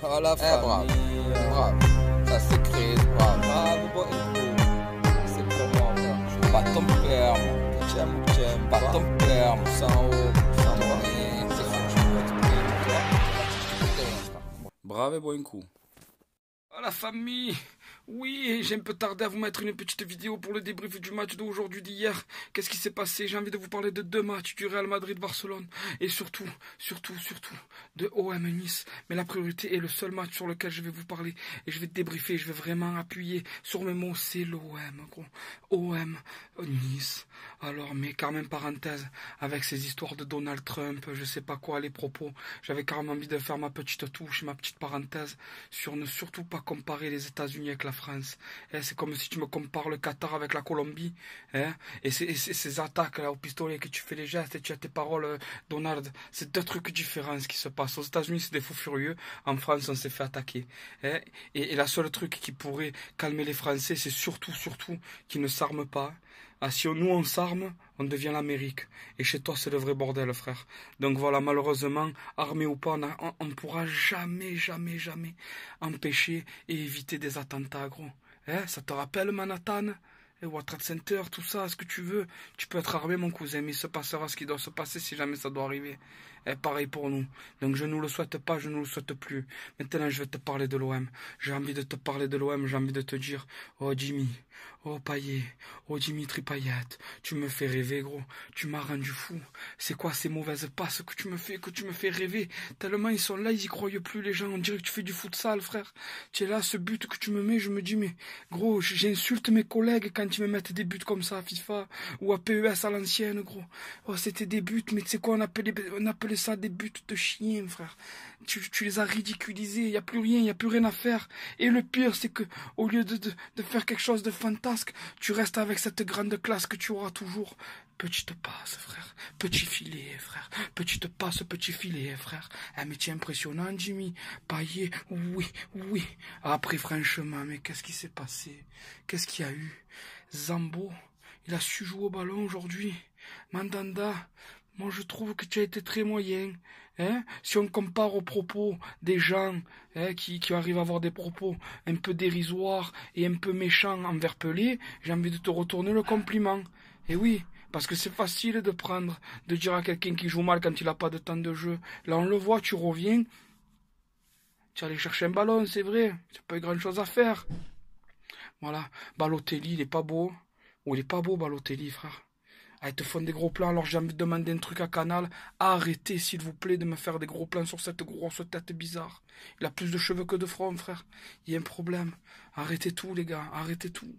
Oh la Bravo, famille, bravo. Ça c'est créé, bravo. bravo Boinkou. C'est pour moi, frère. Je suis pas ton père, moi. Tu aimes ou tu aimes Pas pas. ton père, moi. Sans haut, sans bas. Mais C'est c'est sûr sûr que je peux te payer, toi. que Bravo Boinkou. Oh la famille! Oui, j'ai un peu tardé à vous mettre une petite vidéo pour le débrief du match d'aujourd'hui d'hier. Qu'est-ce qui s'est passé? J'ai envie de vous parler de deux matchs, du Real Madrid-Barcelone et surtout, de OM Nice. Mais la priorité est le seul match sur lequel je vais vous parler et je vais débriefer, je vais vraiment appuyer sur mes mots, c'est l'OM, gros. OM Nice. Alors, mais quand même parenthèse, avec ces histoires de Donald Trump, je sais pas quoi, les propos, j'avais carrément envie de faire ma petite touche, ma petite parenthèse sur ne surtout pas comparer les États-Unis avec la France. C'est comme si tu me compares le Qatar avec la Colombie. Et ces attaques là au pistolet que tu fais les gestes et tu as tes paroles, Donald, c'est deux trucs différents ce qui se passe. Aux États-Unis, c'est des fous furieux. En France, on s'est fait attaquer. Et la seule truc qui pourrait calmer les Français, c'est surtout qu'ils ne s'arment pas. Ah, si nous on s'arme, on devient l'Amérique. Et chez toi, c'est le vrai bordel, frère. Donc voilà, malheureusement, armé ou pas, on ne pourra jamais empêcher et éviter des attentats, gros. Ça te rappelle Manhattan? World Trade Center, tout ça, ce que tu veux. Tu peux être armé, mon cousin, mais il se passera ce qui doit se passer si jamais ça doit arriver. Pareil pour nous. Donc je ne le souhaite pas, je ne le souhaite plus. Maintenant, je vais te parler de l'OM. J'ai envie de te parler de l'OM, j'ai envie de te dire, oh Jimmy, oh Payet, oh Dimitri Payet, tu me fais rêver, gros. Tu m'as rendu fou. C'est quoi ces mauvaises passes que tu me fais rêver? Tellement ils sont là, ils y croient plus, les gens. On dirait que tu fais du futsal, frère. Tu es là, ce but que tu me mets, je me dis, mais gros, j'insulte mes collègues quand ils me mettent des buts comme ça à FIFA ou à PES à l'ancienne, gros. Oh, c'était des buts, mais tu sais quoi, on appelait ça des buts de chien, frère. Tu les as ridiculisés, il n'y a plus rien, il n'y a plus rien à faire. Et le pire, c'est que au lieu de faire quelque chose de fantasque, tu restes avec cette grande classe que tu auras toujours. Petite passe, frère. Petit filet, frère. Petite passe, petit filet, frère. Mais tu es impressionnant, Jimmy. Payet, oui. Après, franchement, mais qu'est-ce qui s'est passé? Qu'est-ce qu'il y a eu? Zambo, il a su jouer au ballon aujourd'hui. Mandanda, moi je trouve que tu as été très moyen. Si on compare aux propos des gens qui arrivent à avoir des propos un peu dérisoires et un peu méchants envers Pelé, j'ai envie de te retourner le compliment. Et oui, parce que c'est facile de dire à quelqu'un qui joue mal quand il n'a pas de temps de jeu. Là on le voit, tu reviens, tu es allé chercher un ballon, c'est vrai, tu n'as pas eu grand chose à faire. Voilà, Balotelli, il est pas beau. Ou il est pas beau, Balotelli, frère. Ils te font des gros plans, alors j'ai envie de demander un truc à Canal. Arrêtez, s'il vous plaît, de me faire des gros plans sur cette grosse tête bizarre. Il a plus de cheveux que de front, frère. Il y a un problème. Arrêtez tout, les gars, arrêtez tout.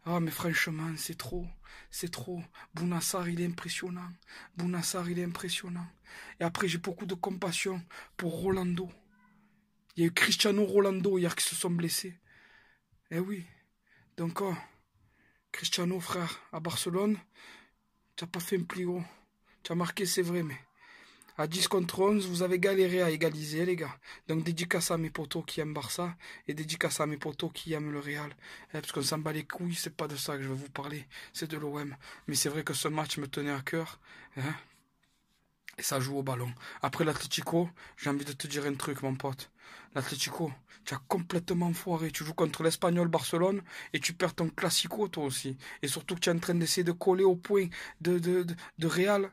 Ah, mais franchement, c'est trop. C'est trop. Bounassar, il est impressionnant. Bounassar, il est impressionnant. Et après, j'ai beaucoup de compassion pour Rolando. Il y a eu Cristiano Rolando hier qui se sont blessés. Eh oui. Donc, Cristiano, frère, à Barcelone, tu n'as pas fait un pli gros. Tu as marqué, c'est vrai, mais à 10 contre 11, vous avez galéré à égaliser, les gars. Donc, dédicace à mes potos qui aiment Barça et dédicace à mes potos qui aiment le Real. Parce qu'on s'en bat les couilles, c'est pas de ça que je vais vous parler, c'est de l'OM. Mais c'est vrai que ce match me tenait à cœur. Et ça joue au ballon. Après l'Atlético, j'ai envie de te dire un truc, mon pote. L'Atlético, tu as complètement foiré. Tu joues contre l'Espagnol Barcelone et tu perds ton Classico, toi aussi. Et surtout que tu es en train d'essayer de coller au point de Real.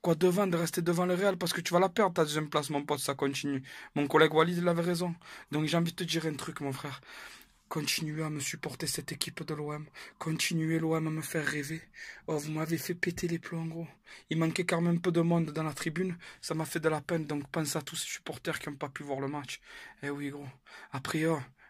Quoi, de rester devant le Real parce que tu vas la perdre, ta deuxième place, mon pote, ça continue. Mon collègue Walid, il avait raison. Donc j'ai envie de te dire un truc, mon frère. Continuez à me supporter cette équipe de l'OM. Continuez l'OM à me faire rêver. Oh, vous m'avez fait péter les plombs, gros. Il manquait quand même un peu de monde dans la tribune. Ça m'a fait de la peine. Donc pense à tous ces supporters qui n'ont pas pu voir le match. Eh oui, gros. Après,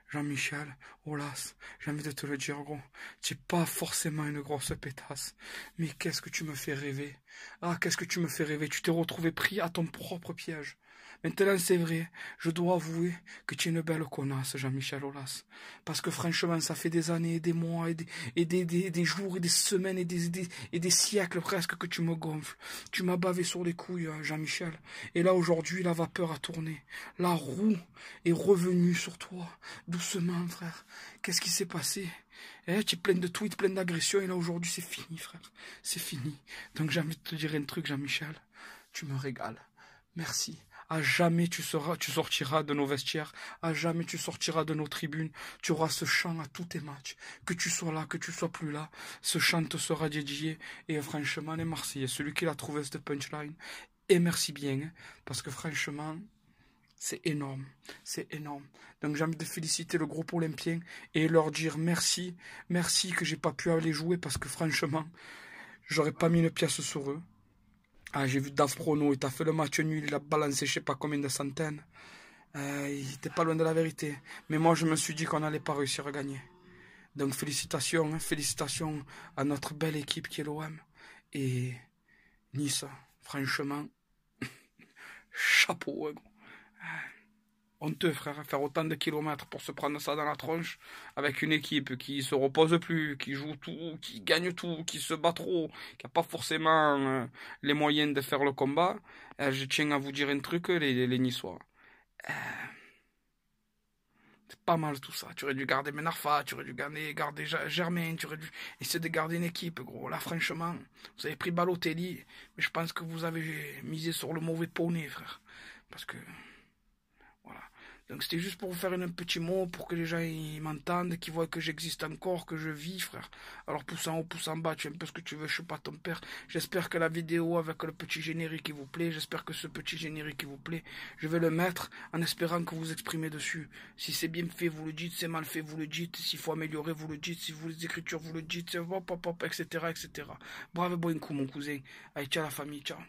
Jean-Michel, Olas, j'ai envie de te le dire, gros. Tu n'es pas forcément une grosse pétasse. Mais qu'est-ce que tu me fais rêver. Ah, qu'est-ce que tu me fais rêver. Tu t'es retrouvé pris à ton propre piège. Maintenant, c'est vrai, je dois avouer que tu es une belle connasse, Jean-Michel Aulas. Parce que franchement, ça fait des années, des mois, des jours, et des semaines, et des siècles presque que tu me gonfles. Tu m'as bavé sur les couilles, Jean-Michel. Et là, aujourd'hui, la vapeur a tourné. La roue est revenue sur toi. Doucement, frère. Qu'est-ce qui s'est passé? Tu es plein de tweets, plein d'agressions, et là, aujourd'hui, c'est fini, frère. C'est fini. Donc, j'ai envie de te dire un truc, Jean-Michel. Tu me régales. Merci. À jamais tu sortiras de nos vestiaires. À jamais tu sortiras de nos tribunes. Tu auras ce chant à tous tes matchs. Que tu sois là, que tu sois plus là. Ce chant te sera dédié. Et franchement, les Marseillais, celui qui l'a trouvé cette punchline, et merci bien. Hein, parce que franchement, c'est énorme. C'est énorme. Donc j'ai envie de féliciter le groupe olympien et leur dire merci. Merci que j'ai pas pu aller jouer parce que franchement, j'aurais pas mis une pièce sur eux. Ah, j'ai vu Dave Prono, il t'a fait le match nul, il a balancé je sais pas combien de centaines. Il était pas loin de la vérité. Mais moi, je me suis dit qu'on n'allait pas réussir à gagner. Donc félicitations, hein, félicitations à notre belle équipe qui est l'OM. Et Nice, franchement, chapeau. Hein, gros. Honteux, frère, faire autant de kilomètres pour se prendre ça dans la tronche avec une équipe qui se repose plus, qui joue tout, qui gagne tout, qui se bat trop, qui n'a pas forcément les moyens de faire le combat. Je tiens à vous dire un truc, les Niçois. C'est pas mal tout ça. Tu aurais dû garder Menarfa, tu aurais dû garder Germain, tu aurais dû essayer de garder une équipe, gros. Là, franchement, vous avez pris Balotelli, mais je pense que vous avez misé sur le mauvais poney, frère. Parce que... Voilà. Donc c'était juste pour vous faire un petit mot, pour que les gens m'entendent, qu'ils voient que j'existe encore, que je vis, frère. Alors pouce en haut, pouce en bas, tu fais un peu ce que tu veux, je suis pas ton père. J'espère que la vidéo avec le petit générique il vous plaît, j'espère que ce petit générique il vous plaît. Je vais le mettre en espérant que vous exprimez dessus. Si c'est bien fait, vous le dites, c'est mal fait, vous le dites. S'il faut améliorer, vous le dites. Si vous les écritures, vous le dites, etc., etc. Bravo, bon coup, mon cousin. Allez, ciao la famille, ciao.